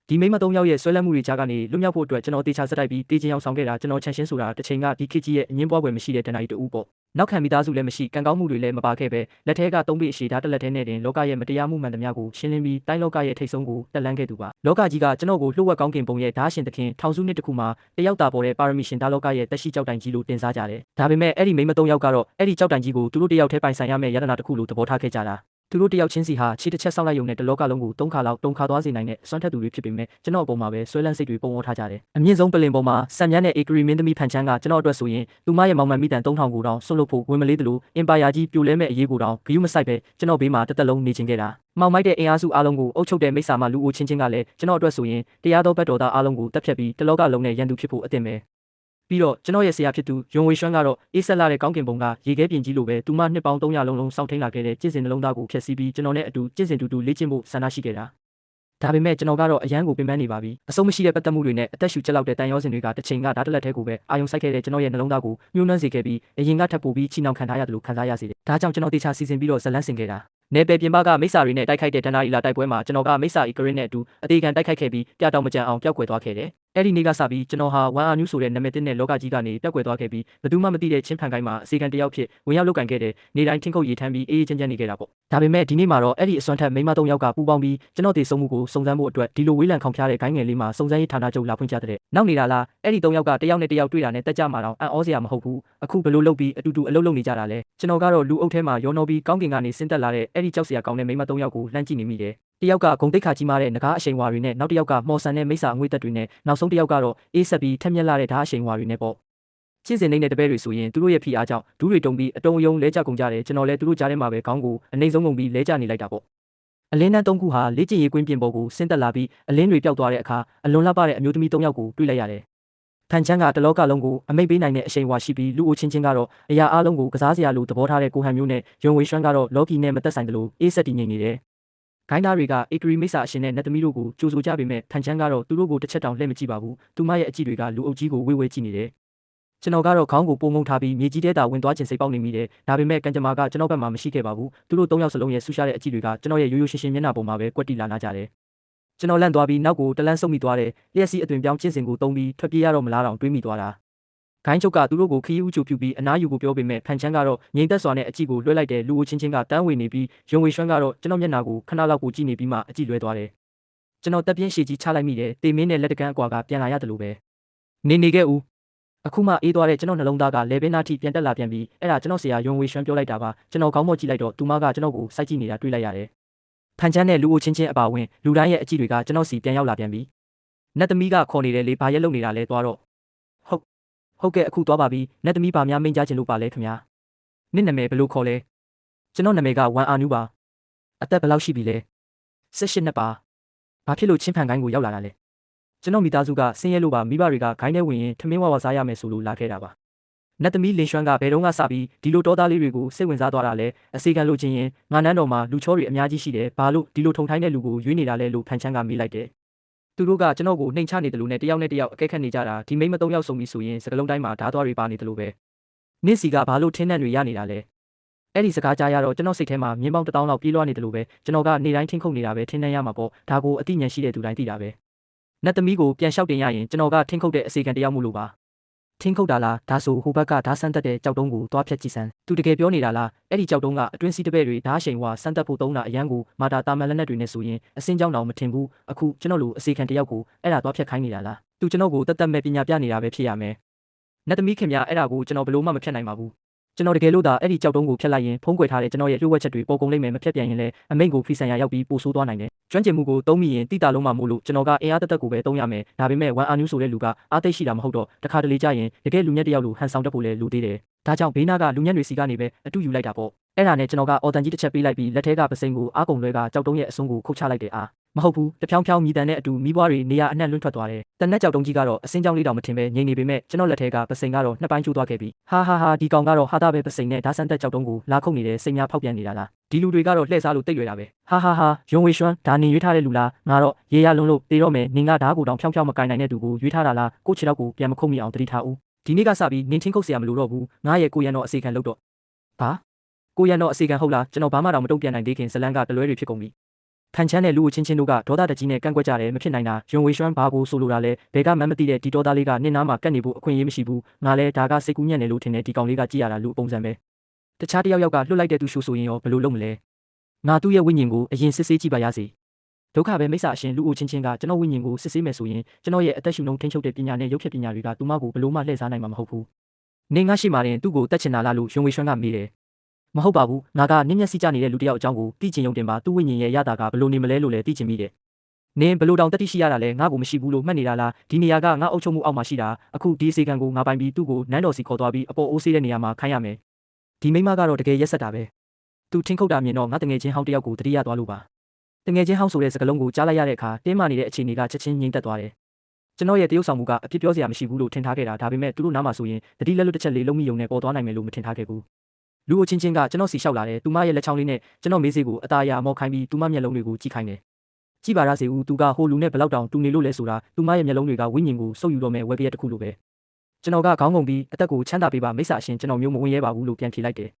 ဒီမိမ3ယောက်ရဲ့ဆွဲလန်းမှုတွေကြားကနေလွတ်မြောက်ဖို့အတွက်ကျွန်တော်တေချာစတိုက်ပြီးတေးချင်းအောင်ဆောင်ခဲ့တာကျွန်တော်ချန်ရှင်းဆိုတာတစ်ချိန်ကဒီခေတ်ကြီးရဲ့အငင်းပွားပွဲမရှိတဲ့တဏှာကြီးတူပေါ့နောက်ခံမိသားစုလည်းမရှိကံကောင်းမှုတွေလည်းမပါခဲ့ပဲလက်ထဲက3ပေအရှိဓာတ်တစ်လက်ထဲနဲ့တင်လောကရဲ့မတရားမှုမှန်သမျှကိုရှင်းလင်းပြီးတိုင်းလောကရဲ့ထိတ်ဆုံးကိုတက်လန်းခဲ့သူပါလောကကြီးကကျွန်တော်ကိုလှုပ်ဝက်ကောင်းကင်ပုံရဲ့ဓာတ်ရှင်သခင်ထောင်စုနှစ်တစ်ခုမှာတယောက်တာပေါ်တဲ့ပါရမီရှင်ဓာတ်လောကရဲ့တက်ရှိကြောက်တိုင်ကြီးလို့တင်စားကြတယ်ဒါပေမဲ့အဲ့ဒီမိမ3ယောက်ကတော့အဲ့ဒီကြောက်တိုင်ကြီးကိုသူတို့တယောက်ထဲပိုင်ဆိုင်ရမယ့်ယတနာတစ်ခုလို့သဘောထားခဲ့ကြတာသူတို့တယောက်ချင်းစီဟာခြေတစ်ချက်ဆောက်လိုက်ရုံနဲ့တလောကလုံးကို3ခါလောက်တုံခါသွားစေနိုင်တဲ့စွမ်းထက်သူတွေဖြစ်ပေမဲ့ကျွန်တော်အပေါ်မှာပဲဆွဲလန်းစိတ်တွေပုံပေါ်ထားကြတယ်အမြင့်ဆုံးပလင်ပေါ်မှာစံမြန်းတဲ့ဧကရီမင်းသမီးဖန်ချန်းကကျွန်တော်အတွက်ဆိုရင်သူမရဲ့မောင်မှန်မိတန်3000ကိုတောင်ဆွတ်လွတ်ဖို့ဝင်မလေးတလို့အင်ပါယာကြီးပြိုလဲမဲ့အရေးကိုတောင်ဂယုမဆိုင်ပဲကျွန်တော်ဘေးမှာတစ်သက်လုံးနေချင်ခဲ့တာမောင်မိုက်တဲ့အင်အားစုအားလုံးကိုအုပ်ချုပ်တဲ့မိစ္ဆာမလူအိုချင်းချင်းကလည်းကျွန်တော်အတွက်ဆိုရင်တရားတော်ဘတ်တော်သားအားလုံးကိုတက်ဖြတ်ပြီးတလောကလုံးနဲ့ရန်သူဖြစ်ဖို့အသင့်ပဲပြီးတော့ကျွန်တော်ရဲ့ဆရာဖြစ်သူယွန်ဝေရွှမ်းကတော့အေးဆက်လာတဲ့ကောင်းကင်ဘုံကရေခဲပြင်ကြီးလိုပဲသူမနှစ်ပေါင်း300လုံးစောင့်ထိန်လာခဲ့တဲ့ကျင့်စဉ်နှလုံးသားကိုဖျက်ဆီးပြီးကျွန်တော်နဲ့အတူကျင့်စဉ်တူတူလေ့ကျင့်ဖို့ဆန္ဒရှိခဲ့တာဒါပေမဲ့ကျွန်တော်ကတော့အရန်ကိုပင်ပန်းနေပါပြီအဆုံးမရှိတဲ့ပတ်သက်မှုတွေနဲ့အသက်ရှူချက်လောက်တဲ့တန်ရောစင်တွေကတစ်ချိန်ကဓာတ်တစ်လက်ထဲကိုပဲအာယုံစိုက်ခဲ့တဲ့ကျွန်တော်ရဲ့နှလုံးသားကိုညှိုးနှွမ်းစေခဲ့ပြီးအရင်ကထပ်ပို့ပြီးချီနှောင်ခံထားရတယ်လို့ခံစားရစေတယ်ဒါကြောင့်ကျွန်တော်တေချာစီစဉ်ပြီးတော့ဇလန်းဆင်ခဲ့တာနယ်ပယ်ပြင်ပကမိစ္ဆာတွေနဲ့တိုက်ခိုက်တဲ့ဒဏ္ဍာရီလာတိုက်ပွဲမှာကျွန်တော်ကမိစ္ဆာဤကရင်းနဲ့အတူအသေးခံတိုက်ခိုက်ခဲ့ပြီးပြတောင်မကြံအောင်ပျောက်ကွယ်သွားခဲ့တယ်အဲ့ဒီနေ့ကစပြီးကျွန်တော်ဟာ1 hour news ဆိုတဲ့နာမည်တင်တဲ့လောကကြီးကနေပျောက်ကွယ်သွားခဲ့ပြီးဘယ်သူမှမသိတဲ့ချင်းဖန်ကိုင်းမှာအစီကံတယောက်ဖြစ်ဝင်ရောက်လုပ်ကင်ခဲ့တဲ့နေတိုင်းထင်းခုတ်ရေထမ်းပြီးအေးအေးချမ်းချမ်းနေခဲ့တာပေါ့ဒါပေမဲ့ဒီနေ့မှာတော့အဲ့ဒီအစွမ်းထက်မိမ3ယောက်ကပူပေါင်းပြီးကျွန်တော်တည်ဆုံးမှုကိုစုံစမ်းဖို့အတွက်ဒီလိုဝေးလံခေါင်ဖျားတဲ့ဂိုင်းငယ်လေးမှာစုံစမ်းရေးဌာနချုပ်လာဖွင့်ကြတဲ့နောက်နေတာလားအဲ့ဒီ3ယောက်ကတယောက်နဲ့တယောက်တွေ့တာနဲ့တက်ကြမှာတော့အံ့ဩစရာမဟုတ်ဘူးအခုဘယ်လိုလုပ်ပြီးအတူတူအလုပ်လုပ်နေကြတာလဲကျွန်တော်ကတော့လူအုပ်ထဲမှာရောနှောပြီးကောင်းကင်ကနေဆင်းသက်လာတဲ့အဲ့ဒီကြောက်စရာကောင်းတဲ့မိမ3ယောက်ကိုလှမ်းကြည့်နေမိတယ်တယောက်ကဂုံတိတ်ခါကြီးမားတဲ့ငကားအရှိန်ဝါတွေနဲ့နောက်တစ်ယောက်ကမော်ဆန်တဲ့မိစ္ဆာအငွေ့သက်တွေနဲ့နောက်ဆုံးတစ်ယောက်ကတော့အေးဆက်ပြီးထက်မြက်လာတဲ့ဓာတ်အရှိန်ဝါတွေနဲ့ပေါ့ကျင့်စဉ်နေတဲ့တပည့်တွေဆိုရင်သူတို့ရဲ့ဖိအားကြောင့်ဒူးတွေတုံပြီးအတုံးအယုံလဲကြကုန်ကြတယ်ကျွန်တော်လည်းသူတို့ကြားထဲမှာပဲခေါင်းကိုအနေဆုံးကုန်ပြီးလဲကြနေလိုက်တာပေါ့အလင်းတန်း3ခုဟာလေ့ကျင့်ရေးကွင်းပြင်ပေါ်ကိုဆင်းသက်လာပြီးအလင်းတွေပျောက်သွားတဲ့အခါအလွန်လှပတဲ့အမျိုးသမီး3ယောက်ကိုတွေ့လိုက်ရတယ်ဖန်ချန်းကတလောကလုံးကိုအမိတ်ပေးနိုင်တဲ့အရှိန်ဝါရှိပြီးလူအိုချင်းချင်းကတော့အရာအလုံးကိုကစားစရာလိုသဘောထားတဲ့ကိုဟန်မျိုးနဲ့ယွန်ဝေရွှမ်းကတော့လော်ကီနဲ့မသက်ဆိုင်တယ်လို့အေးဆက်တည်ငြိမ်နေတယ်ဂိုင်းသားတွေကဧကရီမိစ္ဆာအရှင်နဲ့နတ်သမီးတို့ကိုကြိုဆိုကြပေမဲ့ဖန်ချန်းကတော့သူတို့ကိုတစ်ချက်တောင်လှည့်မကြည့်ပါဘူးသူမရဲ့အကြည့်တွေကလူအုပ်ကြီးကိုဝေဝေကြည့်နေတယ်ကျွန်တော်ကတော့ခေါင်းကိုပုံငုံထားပြီးမြေကြီးထဲသာဝင်သွားခြင်းစိတ်ပေါက်နေမိတယ်ဒါပေမဲ့ကံကြမ္မာကကျွန်တော်ဘက်မှာမရှိခဲ့ပါဘူးသူတို့3ယောက်စလုံးရဲ့ဆူရှားတဲ့အကြည့်တွေကကျွန်တော်ရဲ့ရိုးရိုးရှင်းရှင်းမျက်နှာပေါ်မှာပဲကွက်တိလာနာကြတယ်ကျွန်တော်လန့်သွားပြီးနောက်ကိုတလန်းဆုပ်မိသွားတယ်လျက်စီးအသွင်ပြောင်းကျင့်စဉ်ကိုတုံးပြီးထွက်ပြေးရတော့မလားတောင်တွေးမိသွားတာဂိုင်းချုပ်ကသူတို့ကိုခရီးဥချိုပြူပြီးအနားယူကိုပြောပေမဲ့ဖန်ချန်းကတော့ငြိမ်သက်စွာနဲ့အကြည့်ကိုလွှဲလိုက်တယ်လူအိုချင်းချင်းကတန်းဝင်နေပြီးယွန်ဝေရွှမ်းကတော့ကျွန်တော်မျက်နှာကိုခဏလောက်ကိုကြည့်နေပြီးမှအကြည့်လွှဲသွားတယ်ကျွန်တော်တက်ပြင်းရှည်ကြီးချလိုက်မိတယ်တေမင်းနဲ့လက်တကန်းအကွာကပြန်လာရတယ်လို့ပဲနေခဲ့ဦးအခုမှအေးသွားတဲ့ကျွန်တော်နှလုံးသားကလေပင်နာထိပြန်တက်လာပြန်ပြီးအဲ့ဒါကျွန်တော်ဆရာယွန်ဝေရွှမ်းပြောလိုက်တာပါကျွန်တော်ခေါင်းမော့ကြည့်လိုက်တော့သူမကကျွန်တော်ကိုစိုက်ကြည့်နေတာတွေ့လိုက်ရတယ်ဖန်ချန်းနဲ့လူအိုချင်းချင်းအပါဝင်လူတိုင်းရဲ့အကြည့်တွေကကျွန်တော်စီပြန်ရောက်လာပြန်ပြီနတ်သမီးကခေါ်နေတယ်လေဘာရက်လုံနေတာလဲသွားတော့ဟုတ်ကဲ့အခုသွားပါပြီနတ်သမီးပါများမိန်ကြားခြင်းလို့ပါလဲခင်ဗျာနင့်နာမည်ဘယ်လိုခေါ်လဲကျွန်တော်နာမည်က1 hour news ပါအသက်ဘယ်လောက်ရှိပြီလဲ18နှစ်ပါဘာဖြစ်လို့ချင်းဖန်ကိုင်းကိုရောက်လာတာလဲကျွန်တော်မိသားစုကဆင်းရဲလို့ပါမိဘတွေကဂိုင်းထဲဝင်ရင်ထမင်းဝဝစားရမယ်ဆိုလို့လာခဲ့တာပါနတ်သမီးလင်ရွှမ်းကဘယ်တော့မှစပြီးဒီလိုတောသားလေးတွေကိုစိတ်ဝင်စားသွားတာလဲအစီကံလို့ချင်းရင်ငါနန်းတော်မှာလူချောတွေအများကြီးရှိတယ်ဘာလို့ဒီလိုထုံထိုင်းတဲ့လူကိုရွေးနေတာလဲလို့ဖန်ချန်းကမေးလိုက်တယ်သူတို့ကကျွန်တော်ကိုနှိမ်ချနေတယ်လို့နဲ့တယောက်နဲ့တယောက်အကဲခတ်နေကြတာဒီမိမ3ယောက်စုံပြီးဆိုရင်စကလုံးတိုင်းမှာဓာတ်သွားတွေပါနေတယ်လို့ပဲနင့်စီကဘာလို့ထင်းနှံ့တွေရနေတာလဲအဲ့ဒီစကားကြားရတော့ကျွန်တော်စိတ်ထဲမှာမြင်းပေါင်း1000လောက်ပြေးလွှားနေတယ်လို့ပဲကျွန်တော်ကနေတိုင်းထင်းခုန်နေတာပဲထင်းနှံ့ရမှာပေါ့ဒါကိုအသိဉာဏ်ရှိတဲ့သူတိုင်းသိတာပဲနတ်သမီးကိုပြန်လျှောက်တင်ရရင်ကျွန်တော်ကထင်းခုတ်တဲ့အစီကံတယောက်မို့လို့ပါထင်းခုတ်တာလားဒါဆိုဟိုဘက်ကဓာတ်ဆန်းတက်တဲ့ကြောက်တုံးကိုသွားဖြတ်ကြည့်စမ်းသူတကယ်ပြောနေတာလားအဲ့ဒီကြောက်တုံးကအတွင်းစီးတပည့်တွေဓာတ်ရှိန်ဝါဆန်းတက်ဖို့သုံးတာအရန်ကိုမာတာတာမန်လက်နက်တွေနဲ့ဆိုရင်အစင်းကြောင်းတောင်မထင်ဘူးအခုကျွန်တော်လိုအစီကံတယောက်ကိုအဲ့ဒါသွားဖြတ်ခိုင်းနေတာလားသူကျွန်တော်ကိုတက်တက်မဲ့ပညာပြနေတာပဲဖြစ်ရမယ်နတ်သမီးခင်ဗျာအဲ့ဒါကိုကျွန်တော်ဘလို့မှမဖြတ်နိုင်ပါဘူးကျွန်တော်တကယ်လို့ဒါအဲ့ဒီကြောက်တုံးကိုဖျက်လိုက်ရင်ဖုံးကွယ်ထားတဲ့ကျွန်တော်ရဲ့လျှို့ဝှက်ချက်တွေပေါ်ကုန်လိမ့်မယ်မဖြတ်ပြန်ရင်လည်းအမိန့်ကိုဖီဆန်ရရောက်ပြီးပို့ဆိုးသွားနိုင်တယ်ကျွမ်းကျင်မှုကိုသုံးမိရင်တိတာလုံးမှမို့လို့ကျွန်တော်ကအင်အားတက်တက်ကိုပဲသုံးရမယ်ဒါပေမဲ့1 hour news ဆိုတဲ့လူကအားသိရှိတာမဟုတ်တော့တခါတလေကြာရင်တကယ်လူညက်တယောက်လိုဟန်ဆောင်တတ်ဖို့လဲလိုသေးတယ်ဒါကြောင့်ဘေးနာကလူညက်တွေစီကနေပဲအတူယူလိုက်တာပေါ့အဲ့ဒါနဲ့ကျွန်တော်ကအော်တန်ကြီးတစ်ချက်ပေးလိုက်ပြီးလက်ထဲကပစိန်ကိုအားကုန်လွဲကကြောက်တုံးရဲ့အစွန်းကိုခုတ်ချလိုက်တယ်အားမဟုတ်ဘူးတဖြောင်းဖြောင်းမြည်တန်တဲ့အတူမိဘွားတွေနေရာအနှံ့လွင့်ထွက်သွားတယ်တနက်ကြောက်တုံးကြီးကတော့အစင်းကြောင်းလေးတောင်မထင်ပဲငြိမ်နေပေမဲ့ကျွန်တော်လက်ထဲကပစိန်ကတော့နှစ်ပိုင်းကျိုးသွားခဲ့ပြီဟာဒီကောင်ကတော့ဟာတာပဲပစိန်နဲ့ဓာတ်ဆန်းတက်ကြောက်တုံးကိုလာခုတ်နေတယ်စိတ်များဖောက်ပြန်နေတာလားဒီလူတွေကတော့လှည့်စားလို့တိတ်ရွယ်တာပဲဟာယွန်ဝေရွှမ်းဒါနေရွေးထားတဲ့လူလားငါတော့ရေရလုံးလို့တေတော့မယ်နင်ကဓာတ်ကိုတောင်ဖြောင်းဖြောင်းမကင်နိုင်တဲ့သူကိုရွေးထားတာလားကိုချီတော့ကိုပြန်မခုတ်မိအောင်တတိထားဦးဒီနေ့ကစပြီးနင်ချင်းခုတ်เสียမလို့တော့ဘူးငါရဲ့ကိုရန်တော့အစီခံလို့တော့ဘာကိုရန်တော့အစီခံဟုတ်လားကျွန်တော်ဘာမှတော့မတုံ့ပြန်နိုင်သေးခင်ဇလန်းကတလွဲတွေဖြစ်ကုန်ပြီ ဖန်ချမ်းနဲ့လူကိုချင်းချင်းတို့ကဒေါသတကြီးနဲ့ကန့်ကွက်ကြတယ်မဖြစ်နိုင်တာယွန်ဝေရွှမ်းဘာကိုဆိုလိုတာလဲဘယ်ကမှမသိတဲ့ဒီဒေါသလေးကနင့်နားမှာကတ်နေဖို့အခွင့်အရေးမရှိဘူးငါလဲဒါကစိတ်ကူးညံ့တယ်လို့ထင်တယ်ဒီကောင်လေးကကြည့်ရတာလူပုံစံပဲတခြားတယောက်ယောက်ကလွတ်လိုက်တဲ့သူရှို့ဆိုရင်ရောဘယ်လိုလုပ်မလဲငါသူ့ရဲ့ဝိညာဉ်ကိုအရင်စစ်ဆေးကြည့်ပါရစေဒုက္ခပဲမိစ္ဆာအရှင်လူအိုချင်းချင်းကကျွန်တော်ဝိညာဉ်ကိုစစ်ဆေးမယ်ဆိုရင်ကျွန်တော်ရဲ့အသက်ရှူနှုန်းထိန်းချုပ်တဲ့ပညာနဲ့ရုပ်ဖြတ်ပညာတွေကသူမကိုဘလို့မှလှည့်စားနိုင်မှာမဟုတ်ဘူးနေငါရှိမှရင်သူ့ကိုတတ်ချင်တာလားလို့ယွန်ဝေရွှမ်းကမေးတယ်မဟုတ်ပါဘူးငါကနင်းမျက်စိကျနေတဲ့လူတစ်ယောက်အကြောင်းကိုသိချင်ရုံတင်ပါသူ့ဝိညာဉ်ရဲ့ရတာကဘလို့နေမလဲလို့လည်းသိချင်မိတယ်နင်းဘလို့တောင်တတိရှိရတာလဲငါ့ကိုမရှိဘူးလို့မှတ်နေတာလားဒီနေရာကငါအုပ်ချုပ်မှုအောက်မှာရှိတာအခုဒီအစီကံကိုငါပိုင်ပြီးသူ့ကိုနန်းတော်စီခေါ်သွားပြီးအပေါ်အိုးဆေးတဲ့နေရာမှာခိုင်းရမယ်ဒီမိမကတော့တကယ်ရက်ဆက်တာပဲသူထင်းခုတ်တာမြင်တော့ငါတငယ်ချင်းဟောင်းတစ်ယောက်ကိုတတိယသွားလို့ပါတငယ်ချင်းဟောင်းဆိုတဲ့စကားလုံးကိုကြားလိုက်ရတဲ့အခါတင်းမာနေတဲ့အခြေအနေကချက်ချင်းငြိမ်သက်သွားတယ်ကျွန်တော်ရဲ့တရုပ်ဆောင်မှုကအဖြစ်ပြောစရာမရှိဘူးလို့ထင်ထားခဲ့တာဒါပေမဲ့သူတို့နားမှာဆိုရင်တတိလက်လွတ်တစ်ချက်လေးလုံးမိယုံနဲ့ပေါ်သွားနိုင်မယ်လို့မထင်ထားခဲ့ဘူးလူအချင်းချင်းကကျွန်တော်စီလျှောက်လာတယ်သူမရဲ့လက်ချောင်းလေးနဲ့ကျွန်တော်မေးစေးကိုအသားအရအမောခိုင်းပြီးသူမမျက်လုံးတွေကိုကြည့်ခိုင်းတယ်ကြည့်ပါရစေဦးသူကဟိုလူနဲ့ဘယ်လောက်တောင်တူနေလို့လဲဆိုတာသူမရဲ့မျက်လုံးတွေကဝိညာဉ်ကိုစုပ်ယူတော့မဲ့ဝဲပြက်တစ်ခုလိုပဲကျွန်တော်ကခေါင်းငုံပြီးအသက်ကိုချမ်းသာပေးပါမိစ္ဆာအရှင်ကျွန်တော်မျိုးမဝင်ရဲပါဘူးလို့ပြန်ဖြေလိုက်တယ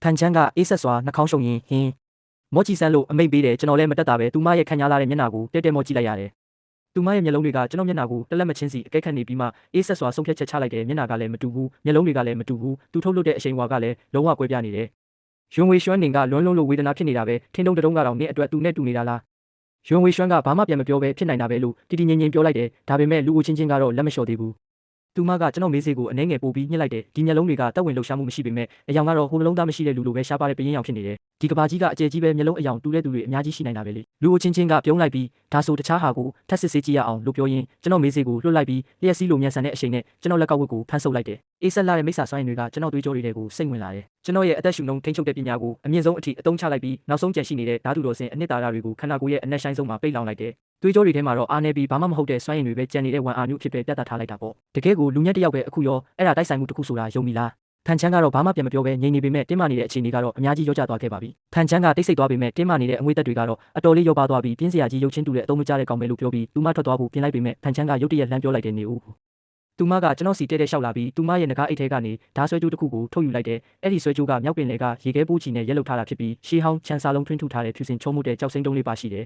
်ဖန်ချမ်းကအေးဆက်စွာနှာခေါင်းရှုံရင်ဟင်းမော့ချီဆန်းလို့အမိတ်ပေးတယ်ကျွန်တော်လည်းမတက်တာပဲသူမရဲ့ခံရလာတဲ့မျက်နှာကိုတဲတဲမော့ကြည့်လိုက်ရတယ်သူမရဲ့မျက်လုံးတွေကကျွန်တော်မျက်နှာကိုတလက်မချင်းစီအကဲခတ်နေပြီးမှအေးဆက်စွာဆုံးဖြတ်ချက်ချလိုက်တယ်မျက်နှာကလည်းမတူဘူးမျက်လုံးတွေကလည်းမတူဘူးသူထုတ်လွတ်တဲ့အရှိန်ဝါကလည်းလုံးဝကွဲပြားနေတယ်ယွန်ဝေရွှမ်းနေကလွန်းလုံးလို့ဝေဒနာဖြစ်နေတာပဲထင်းတုံတုံကတော့နင့်အတွက်သူနဲ့တူနေတာလားယွန်ဝေရွှမ်းကဘာမှပြန်မပြောဘဲဖြစ်နိုင်တာပဲလို့တီတီငြိမ်ငြိမ်ပြောလိုက်တယ်ဒါပေမဲ့လူကိုချင်းချင်းကတော့လက်မလျှော့သေးဘူးသူမကကျွန်တော်မေးစေးကိုအနှဲငယ်ပို့ပြီးညှစ်လိုက်တယ်ဒီမျက်လုံးတွေကတက်ဝင်လှုပ်ရှားမှုမရှိပေမဲ့အယောင်ကတော့ဟိုနှလုံးသားမရှိတဲ့လူလိုပဲရှားပါတဲ့ပရင်းရောင်ဖြစ်နေတယ်ဒီကဘာကြီးကအကျယ်ကြီးပဲမျက်လုံးအယောင်တူတဲ့သူတွေအများကြီးရှိနိုင်တာပဲလေလူကိုချင်းချင်းကပြုံးလိုက်ပြီးဒါဆိုတခြားဟာကိုထပ်စစ်ဆေးကြည့်ရအောင်လို့ပြောရင်းကျွန်တော်မေးစေးကိုလွှတ်လိုက်ပြီးလျှက်စီးလိုမြန်ဆန်တဲ့အချိန်နဲ့ကျွန်တော်လက်ကောက်ဝတ်ကိုဖမ်းဆုပ်လိုက်တယ်အေးဆက်လာတဲ့မိစ္ဆာစွမ်းရည်တွေကကျွန်တော်တွေးကြောတွေကိုစိတ်ဝင်လာတယ်ကျွန်တော်ရဲ့အသက်ရှူနှုန်းထိန်းချုပ်တဲ့ပညာကိုအမြင့်ဆုံးအထိအသုံးချလိုက်ပြီးနောက်ဆုံးကျန်ရှိနေတဲ့ဓာတုတော်စင်အနှစ်သာရတွေကိုခန္ဓာကိုယ်ရဲ့အနက်ရှိုင်းဆုံးမှာပိတ်လောင်လိုက်တယ်တွေးကြောတွေထဲမှာတော့အားနေပြီးဘာမှမဟုတ်တဲ့စွမ်းရည်တွေပဲကြံနေတဲ့ဝန်အာနုဖြစ်ပဲပြတ်သားထားလိုက်တာပေါ့တကယ်ကိုလူညက်တယောက်ပဲအခုရောအဲ့ဒါတိုက်ဆိုင်မှုတစ်ခုဆိုတာယုံပြီလားဖန်ချမ်းကတော့ဘာမှပြန်မပြောဘဲငြိမ်နေပေမဲ့တင်းမာနေတဲ့အခြေအနေကတော့အများကြီးရောကျသွားခဲ့ပါပြီဖန်ချမ်းကတိတ်ဆိတ်သွားပေမဲ့တင်းမာနေတဲ့အငွေ့သက်တွေကတော့အတော်လေးရောပါသွားပြီးပြင်းစရာကြီးရုပ်ချင်းတူတဲ့အသုံးမကျတဲ့ကောင်ပဲလို့ပြောပြီးသူမထွက်သွားဖို့ပြင်လိုက်ပေမဲ့ဖန်ချမ်းကရုတ်တရက်လှမ်းပြောလိုက်တယ်နေဦးသူမကကျွန်တော်စီတဲတဲလျှောက်လာပြီးသူမရဲ့ငကားအိတ်ထဲကနေဓာဆွဲကြိုးတစ်ခုကိုထုတ်ယူလိုက်တယ်အဲ့ဒီဆွဲကြိုးကမြောက်ပင်လေကရေခဲပိုးချီနဲ့ရက်လုထားတာဖြစ်ပြီးရှေးဟောင်းချန်စာလုံးထွင်းထုထားတဲ့ဖြူစင်ချုံးမှုတဲ့ကြောက်စိမ့်တုံးလေးပါရှိတယ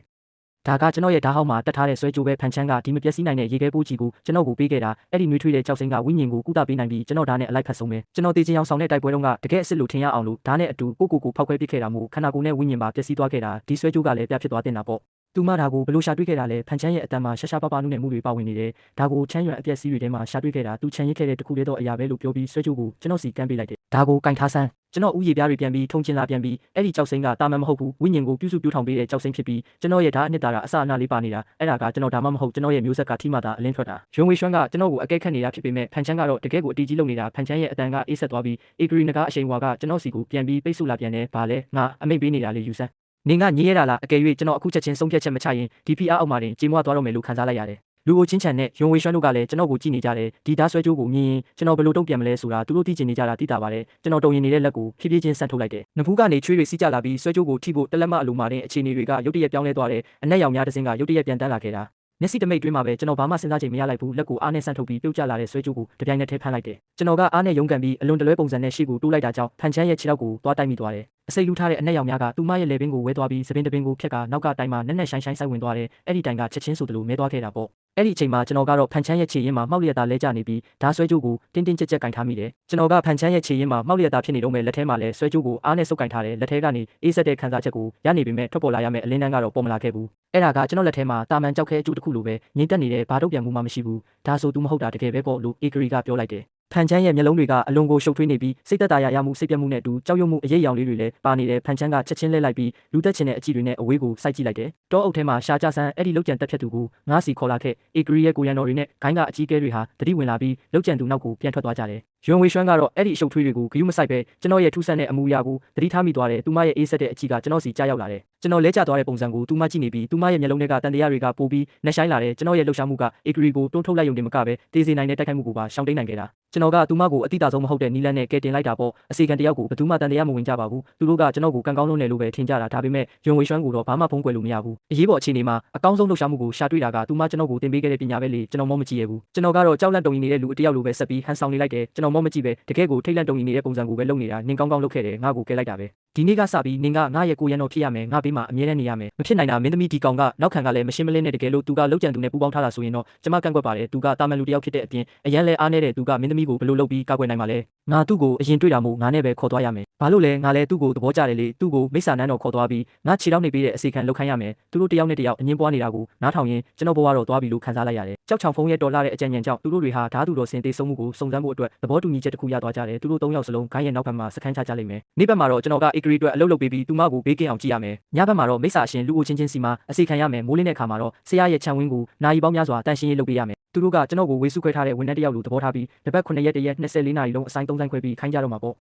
်ဒါကကျွန်တော်ရဲ့ဓာတ်ဟောင်းမှာတက်ထားတဲ့ဆွဲကြိုးပဲဖန်ချမ်းကဒီမပျက်စီးနိုင်တဲ့ရေခဲပိုးကြီးကိုကျွန်တော်ကိုပေးခဲ့တာအဲ့ဒီနှွေးထွေးတဲ့ကြောက်စိမ့်ကဝိညာဉ်ကိုကုသပေးနိုင်ပြီးကျွန်တော်ဓာတ်နဲ့အလိုက်ဖတ်ဆုံးပဲကျွန်တော်တေချင်အောင်ဆောင်တဲ့တိုက်ပွဲတုန်းကတကယ်အစ်စ်လို့ထင်ရအောင်လို့ဓာတ်နဲ့အတူကိုဖောက်ခွဲပစ်ခဲ့တာမို့ခန္ဓာကိုယ်နဲ့ဝိညာဉ်ပါပျက်စီးသွားခဲ့တာဒီဆွဲကြိုးကလည်းပြဖြစ်သွားတင်တာပေါ့သူမဒါကိုဘလို့ရှာတွေ့ခဲ့တာလဲဖန်ချမ်းရဲ့အတန်မှာရှာပပနုနဲ့မှုတွေပါဝင်နေတယ်ဒါကိုချမ်းရွံအပြက်စီးတွေထဲမှာရှာတွေ့ခဲ့တာသူချမ်းရစ်ခဲ့တဲ့တခုတည်းသောအရာပဲလို့ပြောပြီးဆွဲကြိုးကိုကျွန်တော်စီကမ်းပေးလိုက်တယ်ဒါကိုကင်ထားဆန်းကျွန်တော်ဥယျာဉ်ပြားတွေပြန်ပြီးထုံချင်းလာပြန်ပြီးအဲ့ဒီကြောက်စိမ့်ကတာမန်မဟုတ်ဘူးဝိညာဉ်ကိုပြုစုပြောင်းထောင်ပေးတဲ့ကြောက်စိမ့်ဖြစ်ပြီးကျွန်တော်ရဲ့ဓာတ်အနှစ်သာရအစအနလေးပါနေတာအဲ့ဒါကကျွန်တော်ဒါမှမဟုတ်ကျွန်တော်ရဲ့မျိုးဆက်ကထိမှသာအလင်းထွက်တာယွန်ဝေရွှမ်းကကျွန်တော်ကိုအကဲခတ်နေတာဖြစ်ပေမဲ့ဖန်ချမ်းကတော့တကယ်ကိုအတီးကြီးလုံနေတာဖန်ချမ်းရဲ့အတန်ကအေးဆက်သွားပြီးအေဂရီနဂါအရှိန်ဝါကကျွန်တော်စီကိုပြန်ပြီးပိတ်ဆို့လာပြန်တယ်ဗာလဲငါအမိတ်ပေးနေတာလေယူဆန်းနင်ကညည်းရတာလားအကယ်၍ကျွန်တော်အခုချက်ချင်းဆုံးဖြတ်ချက်မချရင်ဒီ PR အောက်မှာတင်ကြေမွားသွားတော့မယ်လို့ခံစားလိုက်ရတယ်လူကိုချင်းချန်နဲ့ယွန်ဝေရွှမ်းတို့ကလည်းကျွန်တော်ကိုကြည့်နေကြတယ်ဒီဓာတ်ဆွဲကြိုးကိုမြင်ရင်ကျွန်တော်ဘယ်လိုတုံ့ပြန်မလဲဆိုတာသူတို့သိချင်နေကြတာသိတာပါတယ်ကျွန်တော်တုံရင်နေတဲ့လက်ကိုဖြည်းဖြည်းချင်းဆန့်ထုတ်လိုက်တယ်နဖူးကနေချွေးတွေစီးကျလာပြီးဆွဲကြိုးကိုထိဖို့တလက်မအလိုမှာတင်အခြေအနေတွေကရုတ်တရက်ပြောင်းလဲသွားတယ်အနက်ရောင်များတစ်စင်းကရုတ်တရက်ပြန်တန်းလာခဲ့တာမျက်စိတမိတ်တွင်းမှာပဲကျွန်တော်ဘာမှစဉ်းစားချိန်မရလိုက်ဘူးလက်ကိုအားနဲ့ဆန့်ထုတ်ပြီးပြုတ်ကျလာတဲ့ဆွဲကြိုးကိုတပြိုင်နက်တည်းဖမ်းလိုက်တယ်ကျွန်တော်ကအားနဲ့ရုန်းကန်ပြီးအလွန်တလွဲပုံစံနဲ့ရှေ့ကိုတိုးလိုက်တာကြောင့်ဖန်ချမ်းရဲ့ခြေထောက်ကိုသွားတိုက်မိသွားတယ်အစိတ်လူးထားတဲ့အနက်ရောင်များကသူမရဲ့လေပင်ကိုဝဲသွားပြီးစပင်းတပင်ကိုဖြက်ကနောက်ကတိုင်မှာနက်နက်ရှိုင်းရှိုင်းဆိုင်ဝင်သွားတယ်အဲ့ဒီတိုင်ကချက်ချင်းဆိုသလိုမဲသွားခဲ့တာပေါ့အဲ့ဒီအချိန်မှာကျွန်တော်ကတော့ဖန်ချမ်းရဲ့ခြေရင်းမှာမှောက်လျက်သားလဲကျနေပြီးဓာဆွဲကြိုးကိုတင်းတင်းကြပ်ကြပ်ကင်ထားမိတယ်ကျွန်တော်ကဖန်ချမ်းရဲ့ခြေရင်းမှာမှောက်လျက်သားဖြစ်နေတော့မဲ့လက်ထဲမှာလည်းဆွဲကြိုးကိုအားနဲ့ဆုပ်ကင်ထားတယ်လက်ထဲကနေအေးဆက်တဲ့ခံစားချက်ကိုရနေပေမဲ့ထွက်ပေါ်လာရမယ့်အလင်းတန်းကတော့ပေါ်မလာခဲ့ဘူးအဲ့ဒါကကျွန်တော်လက်ထဲမှာတာမန်ကြောက်ခဲအကျိုးတစ်ခုလိုပဲငြိမ်သက်နေတဲ့ဘာတော့ပြန်မှုမှမရှိဘူးဒါဆိုသူမဟုတ်တာတကယ်ပဲပေါ့လို့အေဂရီကပြောလိုက်တယ်ဖန်ချမ်းရဲ့မျက်လုံးတွေကအလွန်ကိုရှုပ်ထွေးနေပြီးစိတ်သက်သာရမှုစိတ်ပြတ်မှုနဲ့အတူကြောက်ရွံ့မှုအရေးရောင်လေးတွေလည်းပါနေတယ်ဖန်ချမ်းကချက်ချင်းလဲလိုက်ပြီးလူသက်ချင်တဲ့အကြည့်တွေနဲ့အဝေးကိုစိုက်ကြည့်လိုက်တယ်တောအုပ်ထဲမှာရှာကြဆန်းအဲ့ဒီလောက်ကျန်တက်ဖြတ်သူကိုငါးစီခေါ်လာခဲ့အေဂရီရဲ့ကိုရန်တော်တွေနဲ့ဂိုင်းကအကြီးကဲတွေဟာတတိဝင်လာပြီးလောက်ကျန်သူနောက်ကိုပြန်ထွက်သွားကြတယ်ယွန်ဝေရွှမ်းကတော့အဲ့ဒီအရှုပ်ထွေးတွေကိုဂယုမဆိုင်ပဲကျွန်တော်ရဲ့ထူးဆန်းတဲ့အမူအရာကိုတတိထားမိသွားတယ်သူမရဲ့အေးဆက်တဲ့အကြည့်ကကျွန်တော်စီကြားရောက်လာတယ်ကျွန်တော်လဲကျသွားတဲ့ပုံစံကိုသူမကြည့်နေပြီးသူမရဲ့မျက်လုံးထဲကတန်တရားတွေကပိုပြီးနှက်ဆိုင်လာတယ်ကျွန်တော်ရဲ့လှုပ်ရှားမှုကအေဂရီကိုတွန်းထုတ်လိုက်ရုံတင်မကပဲတေးစေနိုင်တဲ့တိုက်ခိုက်မှုကိုပါရှောင်တိန်နိုင်ခဲ့တာကျွန်တော်ကသူမကိုအတိအကျဆုံးမဟုတ်တဲ့နီလန်းနဲ့ကဲတင်လိုက်တာပေါ့အစီကံတယောက်ကိုဘယ်သူမှတန်တရားမဝင်ကြပါဘူးသူတို့ကကျွန်တော်ကိုကံကောင်းလုံးနဲ့လို့ပဲထင်ကြတာဒါပေမဲ့ယွန်ဝေရွှမ်းကိုတော့ဘာမှဖုံးကွယ်လို့မရဘူးအရေးပေါ်အခြေအနေမှာအကောင်းဆုံးလှုပ်ရှားမှုကိုရှာတွေ့တာကသူမကျွန်တော်ကိုတင်ပေးခဲ့တဲ့ပညာပဲလေကျွန်တော်မောမကြည့်ရဘူးကျွန်တော်ကတော့ကြောက်လန့်တုန်နေတဲ့လူတယောက်လိုပဲဆက်ပြီးဟန်ဆောင်နေလိုက်တယ်ကျွန်တော်မောမကြည့်ပဲတကယ်ကိုထိတ်လန့်တုန်နေတဲ့ပုံစံကိုပဲလုပ်နေတာနင်ကောင်းကောင်းလုပ်ခဲ့တယ်ငါ့ကိုကဲလိုက်တာပဲ ဒီနေ့ကစပြီးနင်ကငါရဲ့ကိုရန်တော်ဖြစ်ရမယ်ငါဘေးမှာအမြဲတမ်းနေရမယ်မဖြစ်နိုင်တာမင်းသမီးဒီကောင်ကနောက်ခံကလည်းမရှင်းမလင်းနဲ့တကယ်လို့သူကလောက်ကြံသူနဲ့ပူပေါင်းထားတာဆိုရင်တော့ကျမကန့်ကွက်ပါတယ်သူကတာမန်လူတယောက်ဖြစ်တဲ့အပြင်အရန်လဲအားနေတဲ့သူကမင်းသမီးကိုဘယ်လိုလုပ်ပြီးကာကွယ်နိုင်မှာလဲငါသူ့ကိုအရင်တွေ့တာမို့ငါနဲ့ပဲခေါ်သွားရမယ်ဘာလို့လဲငါလည်းသူ့ကိုသဘောကျတယ်လေသူ့ကိုမိစ္ဆာနန်းတော်ခေါ်သွားပြီးငါခြေထောက်နေပေးတဲ့အစီခံလောက်ခိုင်းရမယ်သူတို့တယောက်နဲ့တယောက်အငင်းပွားနေတာကိုနားထောင်ရင်ကျွန်တော်ဘဝတော့သွားပြီလို့ခံစားလိုက်ရတယ်ကြောက်ချောင်ဖုံးရဲ့တော်လာတဲ့အကြံဉာဏ်ကြောင့်သူတို့တွေဟာဓာတ်သူတော်စင်တေဆုံးမှုကိုစုံစမ်းဖို့အတွက်သဘောတူညီချက်တစ်ခုရသွားကြတယ်သူတို့၃ယောက်စလုံးခိုင်းရဲ့နောက်ဘက်မှာစခန်းချကြလိမ့်မယ်နေ့ဘက်မှာတော့ကျွန်တော်ကဧကရီအတွက်အလုပ်လုပ်ပေးပြီးသူမကိုဘေးကင်းအောင်ကြည့်ရမယ်ညဘက်မှာတော့မိစ္ဆာအရှင်လူအိုချင်းချင်းစီမှာအစီခံရမယ်မိုးလင်းတဲ့အခါမှာတော့ဆရာရဲ့ခြံဝင်းကိုနာရီပေါင်းများစွာတန်ရှင်းရေးလုပ်ပေးရမယ်သူတို့ကကျွန်တော်ကိုဝေစုခွဲထားတဲ့ဝန်ထမ်းတစ်ယောက်လိုသဘောထားပြီးတစ်ပတ်9ရက်တရက်24နာရီလုံးအဆိုင်3ဆိုင်ခွဲပြီးခိုင်းကြတော့မှာပေါ့